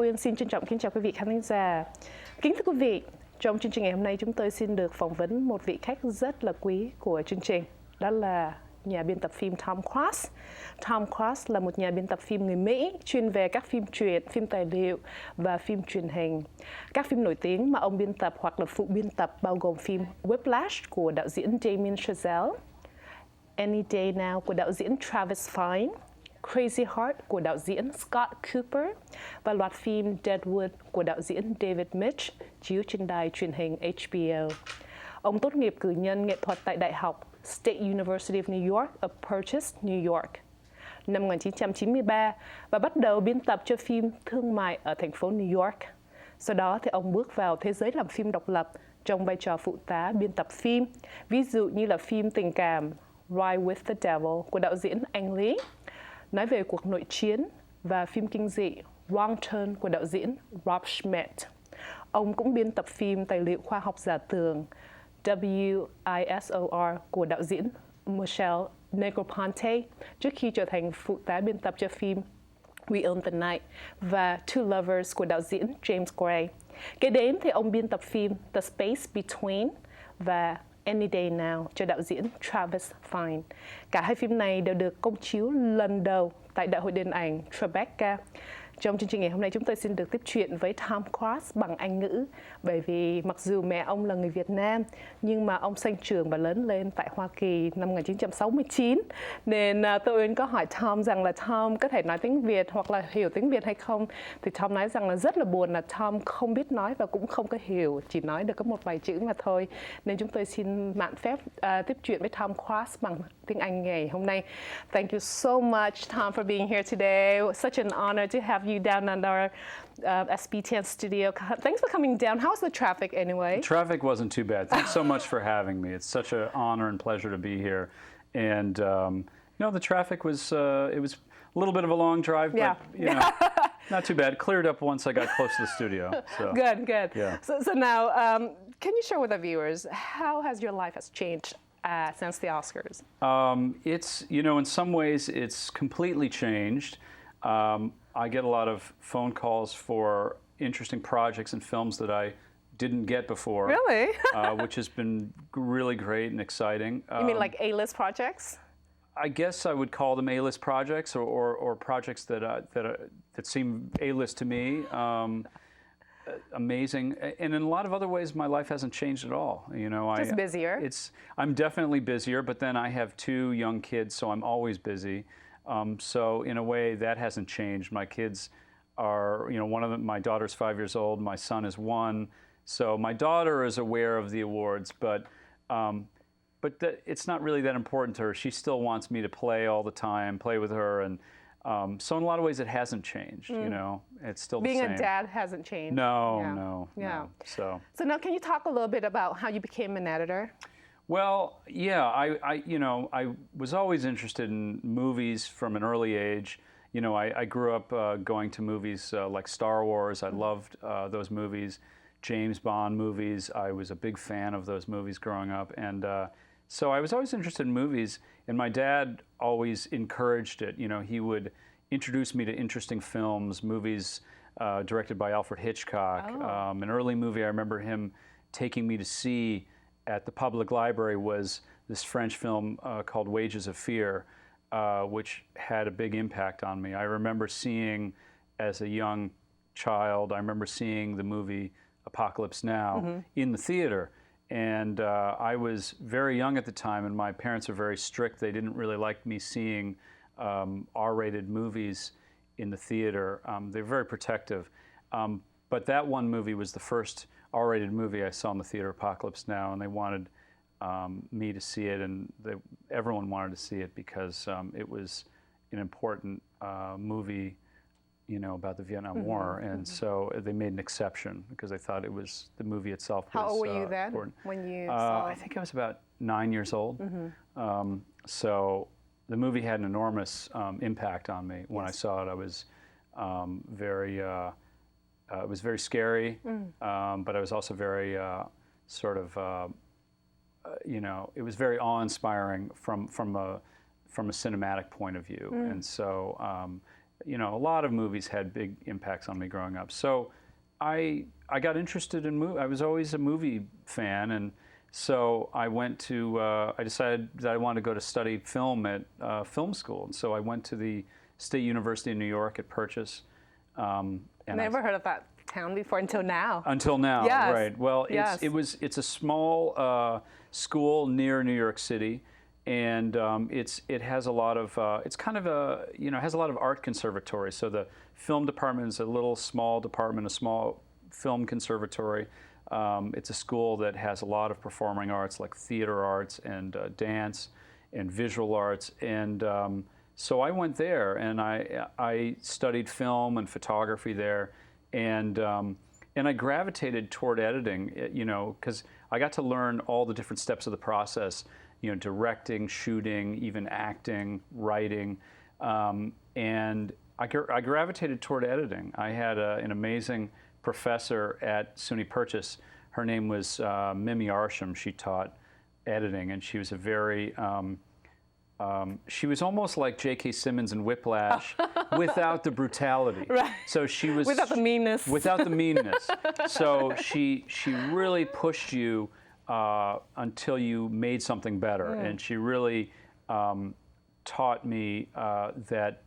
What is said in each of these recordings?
Uyên xin trân trọng kính chào quý vị khán thính giả. Kính thưa quý vị, trong chương trình ngày hôm nay chúng tôi xin được phỏng vấn một vị khách rất là quý của chương trình. Đó là nhà biên tập phim Tom Cruise. Tom Cruise là một nhà biên tập phim người Mỹ chuyên về các phim truyện, phim tài liệu và phim truyền hình. Các phim nổi tiếng mà ông biên tập hoặc là phụ biên tập bao gồm phim Whiplash của đạo diễn Damien Chazelle, Any Day Now của đạo diễn Travis Fiennes, Crazy Heart của đạo diễn Scott Cooper và loạt phim Deadwood của đạo diễn David Mitch chiếu trên đài truyền hình HBO. Ông tốt nghiệp cử nhân nghệ thuật tại Đại học State University of New York ở Purchase, New York năm 1993 và bắt đầu biên tập cho phim thương mại ở thành phố New York. Sau đó thì ông bước vào thế giới làm phim độc lập trong vai trò phụ tá biên tập phim, ví dụ như là phim tình cảm Ride with the Devil của đạo diễn Ang Lee, nói về cuộc nội chiến, và phim kinh dị Wrong Turn của đạo diễn Rob Schmidt. Ông cũng biên tập phim tài liệu khoa học giả tưởng WISOR của đạo diễn Michelle Negroponte trước khi trở thành phụ tá biên tập cho phim We Own the Night và Two Lovers của đạo diễn James Gray. Kế đến thì ông biên tập phim The Space Between và Any Day Now cho đạo diễn Travis Fiennes. Cả hai phim này đều được công chiếu lần đầu tại Đại hội Điện ảnh Tribeca. Trong chương trình ngày hôm nay chúng tôi xin được tiếp chuyện với Tom Cruise bằng Anh ngữ, bởi vì mặc dù mẹ ông là người Việt Nam nhưng mà ông sinh trưởng và lớn lên tại Hoa Kỳ năm 1969, nên tôi có hỏi Tom rằng là Tom có thể nói tiếng Việt hoặc là hiểu tiếng Việt hay không, thì Tom nói rằng là rất là buồn là Tom không biết nói và cũng không có hiểu, chỉ nói được có một vài chữ mà thôi, nên chúng tôi xin mạn phép tiếp chuyện với Tom Cruise bằng tiếng Anh ngày hôm nay. Thank you so much, Tom, for being here today. Such an honor to have you down at our SBTN studio. Thanks for coming down. How's the traffic anyway? The traffic wasn't too bad. Thanks so much for having me. It's such an honor and pleasure to be here. And the traffic was it was a little bit of a long drive, but not too bad. Cleared up once I got close to the studio. So. Good. Yeah. So now, can you share with the viewers how has your life has changed since the Oscars? It's in some ways it's completely changed. I get a lot of phone calls for interesting projects and films that I didn't get before. Really? Which has been really great and exciting. You mean like A-list projects? I guess I would call them A-list projects or projects that seem A-list to me. Amazing, and in a lot of other ways, my life hasn't changed at all. Just busier. I'm definitely busier, but then I have 2 young kids, so I'm always busy. So in a way, that hasn't changed. My kids are, one of them, my daughter's 5 years old, my son is 1. So my daughter is aware of the awards, but it's not really that important to her. She still wants me to play all the time, play with her, and so in a lot of ways, it hasn't changed. It's still the same. Being a dad hasn't changed. No. So now, can you talk a little bit about how you became an editor? Well, yeah, I was always interested in movies from an early age. I grew up going to movies like Star Wars. I loved those movies. James Bond movies. I was a big fan of those movies growing up, and so I was always interested in movies. And my dad always encouraged it. He would introduce me to interesting films, movies directed by Alfred Hitchcock. Oh. An early movie I remember him taking me to see at the public library was this French film called Wages of Fear, which had a big impact on me. I remember seeing, as a young child, I remember seeing the movie Apocalypse Now in the theater. And I was very young at the time, and my parents were very strict. They didn't really like me seeing R-rated movies in the theater. They're very protective. But that one movie was the first R-rated movie I saw in the theater, Apocalypse Now, and they wanted me to see it, and everyone wanted to see it because it was an important movie, about the Vietnam War, and so they made an exception because they thought the movie itself was How old were you then important. When you saw? I think I was about 9 years old. So the movie had an enormous impact on me. When I saw it, I was it was very scary, but I was also very it was very awe-inspiring from a cinematic point of view, and so you know, a lot of movies had big impacts on me growing up. So I got interested in I was always a movie fan, and so I went to I decided that I wanted to go to study film at film school, and so I went to the State University of New York at Purchase. And Never heard of that town before until now. Until now, Yes. right? Well, Yes. it's a small school near New York City, and it has a lot of it's kind of a, you know, has a lot of art conservatories. So the film department is a little small department, a small film conservatory. It's a school that has a lot of performing arts like theater arts and dance and visual arts, and so I went there and I studied film and photography there, and I gravitated toward editing, you know, because I got to learn all the different steps of the process, you know, directing, shooting, even acting, writing, and I gravitated toward editing. I had an amazing professor at SUNY Purchase. Her name was Mimi Arsham. She taught editing, and she was a very she was almost like J.K. Simmons in Whiplash, without the brutality. Right. So she was Without the meanness. Without the meanness. So she really pushed you until you made something better, and she really taught me that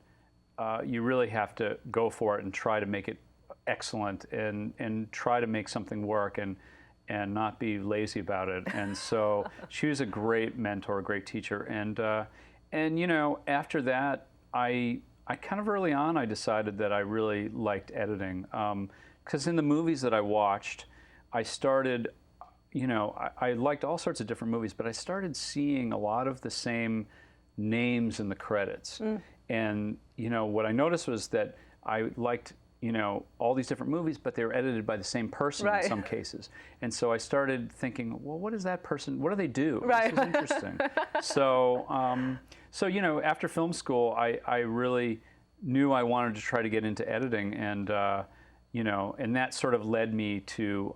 you really have to go for it and try to make it excellent, and try to make something work, and not be lazy about it. And so she was a great mentor, a great teacher. And you know, after that, I kind of early on, I decided that I really liked editing. Because in the movies that I watched, I started, you know, I liked all sorts of different movies, but I started seeing a lot of the same names in the credits. And, you know, what I noticed was that I liked, you know, all these different movies, but they were edited by the same person in some cases. And so I started thinking, well, what is that person, what do they do? Right. This is interesting. So, you know, after film school, I really knew I wanted to try to get into editing, and, you know, and that sort of led me to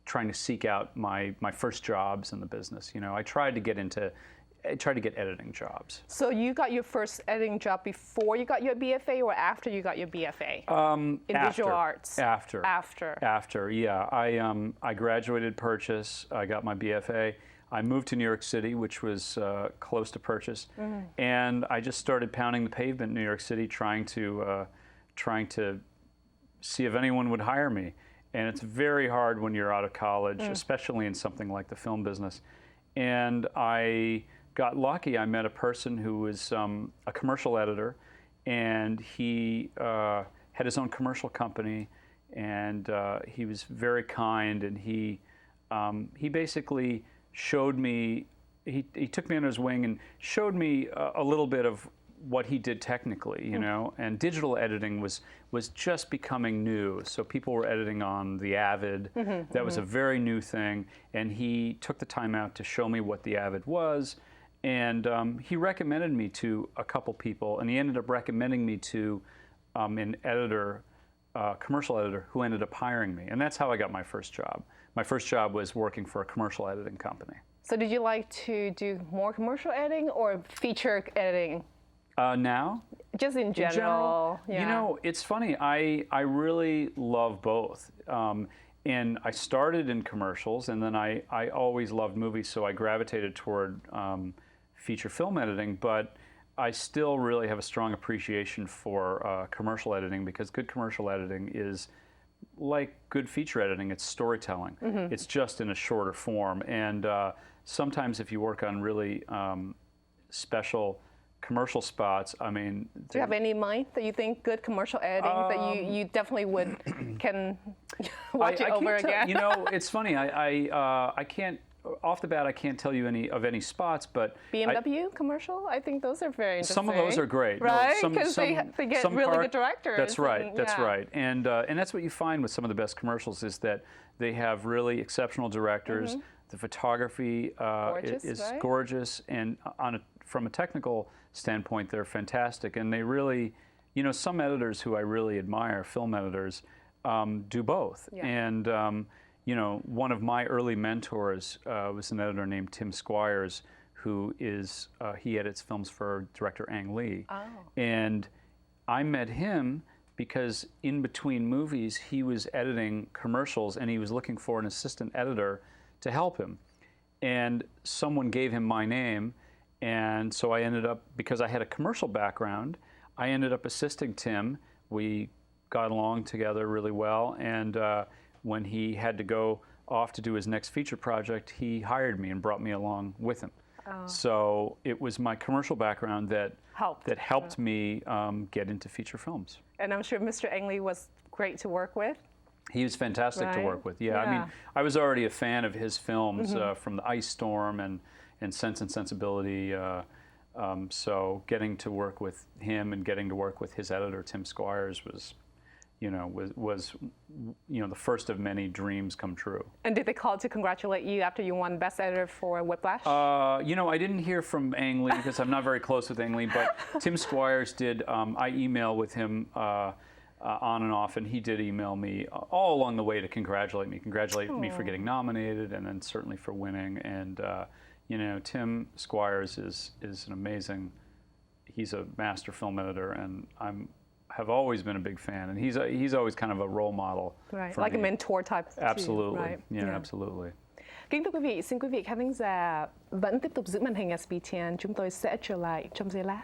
trying to seek out my first jobs in the business. You know, I tried to get editing jobs. So you got your first editing job before you got your BFA or after you got your BFA? In visual arts? After. After, yeah. I graduated Purchase. I got my BFA. I moved to New York City, which was close to Purchase, and I just started pounding the pavement in New York City, trying to see if anyone would hire me. And it's very hard when you're out of college, especially in something like the film business. And I got lucky. I met a person who was a commercial editor, and he had his own commercial company, and he was very kind, and he basically showed me, he took me under his wing and showed me a little bit of what he did technically, you know, and digital editing was just becoming new. So people were editing on the Avid. That was a very new thing, and he took the time out to show me what the Avid was, and he recommended me to a couple people, and he ended up recommending me to an editor, commercial editor, who ended up hiring me, and that's how I got my first job. My first job was working for a commercial editing company. So did you like to do more commercial editing or feature editing? Now? Just in general. Yeah. You know, it's funny. I really love both. And I started in commercials, and then I always loved movies, so I gravitated toward feature film editing, but I still really have a strong appreciation for commercial editing, because good commercial editing is like good feature editing. It's storytelling. It's just in a shorter form. And sometimes if you work on really special commercial spots, I mean... Do you have any in mind that you think good commercial editing that you definitely can watch it over again? You know, it's funny. I can't, off the bat, I can't tell you any spots, but... BMW commercial? I think those are very interesting. Some of those are great. Right? Because they get really good directors. That's right. That's right. And that's what you find with some of the best commercials, is that they have really exceptional directors. The photography is gorgeous, and from a technical standpoint, they're fantastic. And they really, you know, some editors who I really admire, film editors, do both. Yeah. And you know, one of my early mentors was an editor named Tim Squires, who is he edits films for director Ang Lee. Oh. And I met him because in between movies, he was editing commercials and he was looking for an assistant editor to help him. And someone gave him my name, and so I ended up, because I had a commercial background, I ended up assisting Tim. We got along together really well, and when he had to go off to do his next feature project, he hired me and brought me along with him. So it was my commercial background that helped me get into feature films. And I'm sure Mr. Ang Lee was great to work with. He was fantastic to work with. Yeah, I mean, I was already a fan of his films from The Ice Storm and Sense and Sensibility. So getting to work with him and getting to work with his editor, Tim Squires, was the first of many dreams come true. And did they call to congratulate you after you won Best Editor for Whiplash? I didn't hear from Ang Lee because I'm not very close with Ang Lee, but Tim Squires did. I emailed with him on and off, and he did email me all along the way to congratulate me for getting nominated, and then certainly for winning. And Tim Squires is an amazing. He's a master film editor, and have always been a big fan, and he's always kind of a role model. Right, like a mentor type. Absolutely, right? Yeah, absolutely. Kính thưa quý vị, xin quý vị khán thính giả vẫn tiếp tục giữ màn hình SBTN. Chúng tôi sẽ trở lại trong giây lát.